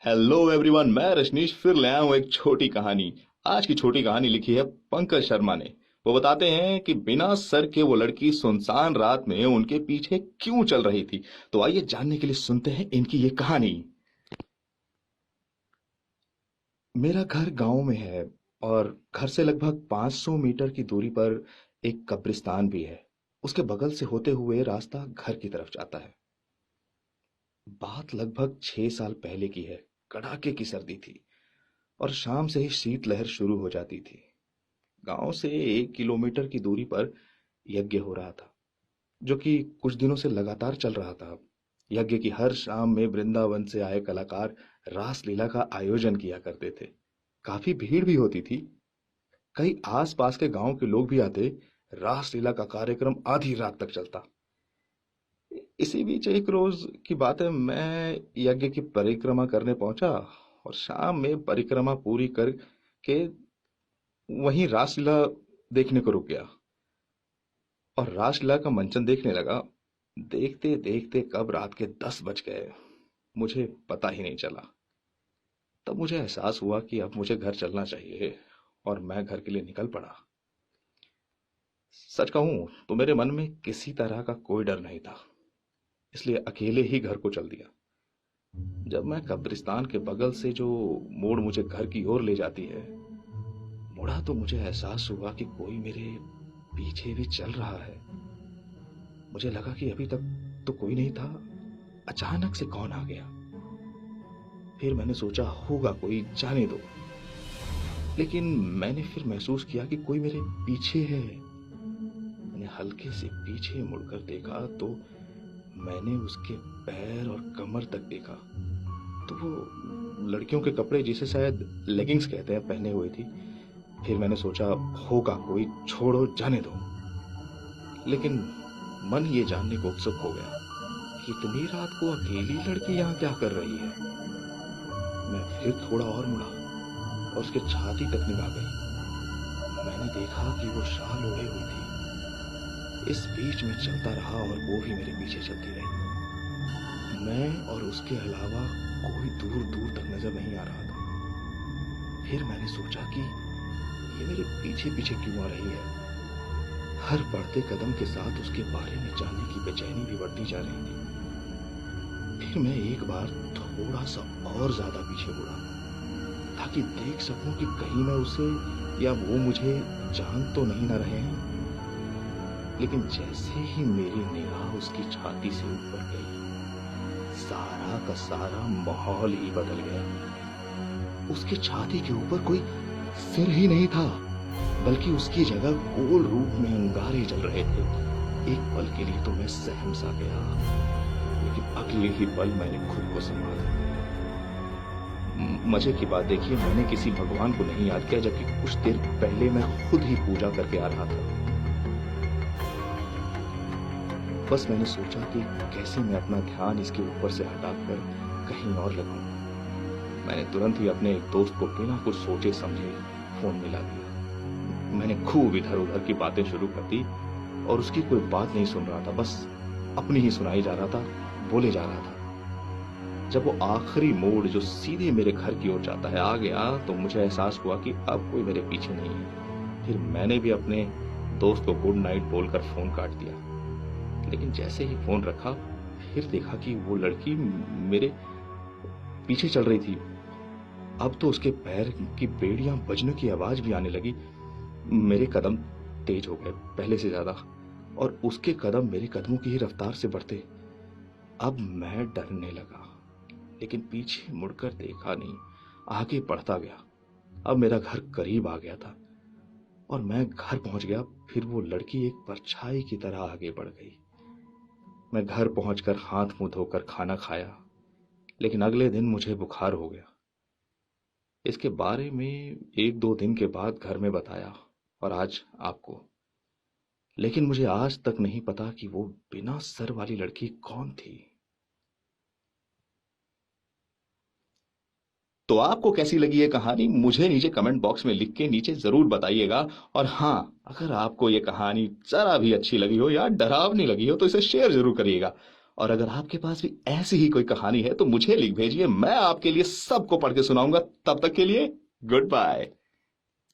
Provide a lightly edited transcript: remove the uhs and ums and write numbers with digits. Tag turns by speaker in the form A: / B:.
A: Hello everyone, मैं रजनीश फिर ले आया हूँ एक छोटी कहानी। आज की छोटी कहानी लिखी है पंकज शर्मा ने। वो बताते हैं कि बिना सर के वो लड़की सुनसान रात में उनके पीछे क्यों चल रही थी। तो आइए जानने के लिए सुनते हैं इनकी ये कहानी। मेरा घर गांव में है और घर से लगभग 500 मीटर की दूरी पर एक कब्रिस्तान भी है। उसके बगल से होते हुए रास्ता घर की तरफ जाता है। बात लगभग 6 साल पहले की है। कड़ाके की सर्दी थी और शाम से ही शीतलहर शुरू हो जाती थी। गांव से 1 किलोमीटर की दूरी पर यज्ञ हो रहा था, जो कि कुछ दिनों से लगातार चल रहा था। यज्ञ की हर शाम में वृंदावन से आए कलाकार रास लीला का आयोजन किया करते थे। काफी भीड़ भी होती थी। कई आसपास के गांव के लोग भी आते। रास लीला का कार्यक्रम आधी रात तक चलता। इसी बीच एक रोज की बात है, मैं यज्ञ की परिक्रमा करने पहुंचा और शाम में परिक्रमा पूरी करके वहीं रासलीला देखने को रुक गया और रासलीला का मंचन देखने लगा। देखते देखते कब रात के 10 बज गए, मुझे पता ही नहीं चला। तब मुझे एहसास हुआ कि अब मुझे घर चलना चाहिए और मैं घर के लिए निकल पड़ा। सच कहूं तो मेरे मन में किसी तरह का कोई डर नहीं था, इसलिए अकेले ही घर को चल दिया। जब मैं कब्रिस्तान के बगल से जो मोड़ मुझे घर की ओर ले जाती है मुड़ा, तो मुझे एहसास हुआ कि कोई मेरे पीछे भी चल रहा है। मुझे लगा कि अभी तक तो कोई नहीं था, अचानक से कौन आ गया। फिर मैंने सोचा होगा कोई, जाने दो। लेकिन मैंने फिर महसूस किया कि कोई मेरे पीछे है। मैंने हल्के से पीछे मुड़कर देखा तो मैंने उसके पैर और कमर तक देखा। तो वो लड़कियों के कपड़े, जिसे शायद लेगिंग्स कहते हैं, पहने हुए थी। फिर मैंने सोचा होगा कोई, छोड़ो, जाने दो। लेकिन मन ये जानने को उत्सुक हो गया कि इतनी रात को अकेली लड़की यहाँ क्या कर रही है। मैं फिर थोड़ा और मुड़ा और उसके छाती तक निगाह गई। मैंने देखा कि वो शाल ओढ़े हुई थी। इस बीच में चलता रहा और वो भी मेरे पीछे चलती रही। मैं और उसके अलावा कोई दूर दूर तक नजर नहीं आ रहा था। फिर मैंने सोचा कि ये मेरे पीछे पीछे क्यों आ रही है। हर बढ़ते कदम के साथ उसके बारे में जानने की बेचैनी भी बढ़ती जा रही थी। फिर मैं एक बार थोड़ा सा और ज्यादा पीछे मुड़ा ताकि देख सकूं कि कहीं मैं उसे या वो मुझे जान तो नहीं ना रहे हैं। लेकिन जैसे ही मेरी निगाह उसकी छाती से ऊपर गई, सारा का सारा माहौल ही बदल गया। उसकी छाती के ऊपर कोई सिर ही नहीं था, बल्कि उसकी जगह गोल रूप में अंगारे जल रहे थे। एक पल के लिए तो मैं सहम सा गया, लेकिन अगले ही पल मैंने खुद को संभाला। मजे की बात देखिए, मैंने किसी भगवान को नहीं याद किया, जबकि कुछ देर पहले मैं खुद ही पूजा करके आ रहा था। बस मैंने सोचा कि कैसे मैं अपना ध्यान इसके ऊपर से हटाकर कहीं और लगाऊं। मैंने तुरंत ही अपने एक दोस्त को बिना कुछ सोचे समझे फोन मिला दिया। मैंने खूब इधर उधर की बातें शुरू कर दी और उसकी कोई बात नहीं सुन रहा था, बस अपनी ही सुनाई जा रहा था, बोले जा रहा था। जब वो आखिरी मोड़ जो सीधे मेरे घर की ओर जाता है आ गया, तो मुझे एहसास हुआ कि अब कोई मेरे पीछे नहीं है। फिर मैंने भी अपने दोस्त को गुड नाइट बोलकर फोन काट दिया। लेकिन जैसे ही फोन रखा, फिर देखा कि वो लड़की मेरे पीछे चल रही थी। अब तो उसके पैर की बेड़ियां बजने की आवाज भी आने लगी। मेरे कदम तेज हो गए पहले से ज्यादा, और उसके कदम मेरे कदमों की ही रफ्तार से बढ़ते। अब मैं डरने लगा, लेकिन पीछे मुड़कर देखा नहीं, आगे बढ़ता गया। अब मेरा घर करीब आ गया था और मैं घर पहुंच गया। फिर वो लड़की एक परछाई की तरह आगे बढ़ गई। मैं घर पहुंचकर हाथ मुंह धोकर खाना खाया, लेकिन अगले दिन मुझे बुखार हो गया। इसके बारे में 1-2 दिन के बाद घर में बताया और आज आपको। लेकिन मुझे आज तक नहीं पता कि वो बिना सर वाली लड़की कौन थी। तो आपको कैसी लगी ये कहानी, मुझे नीचे कमेंट बॉक्स में लिख के नीचे जरूर बताइएगा। और हाँ, अगर आपको ये कहानी जरा भी अच्छी लगी हो या डरावनी लगी हो तो इसे शेयर जरूर करिएगा। और अगर आपके पास भी ऐसी ही कोई कहानी है तो मुझे लिख भेजिए, मैं आपके लिए सबको पढ़ के सुनाऊंगा। तब तक के लिए गुड बाय।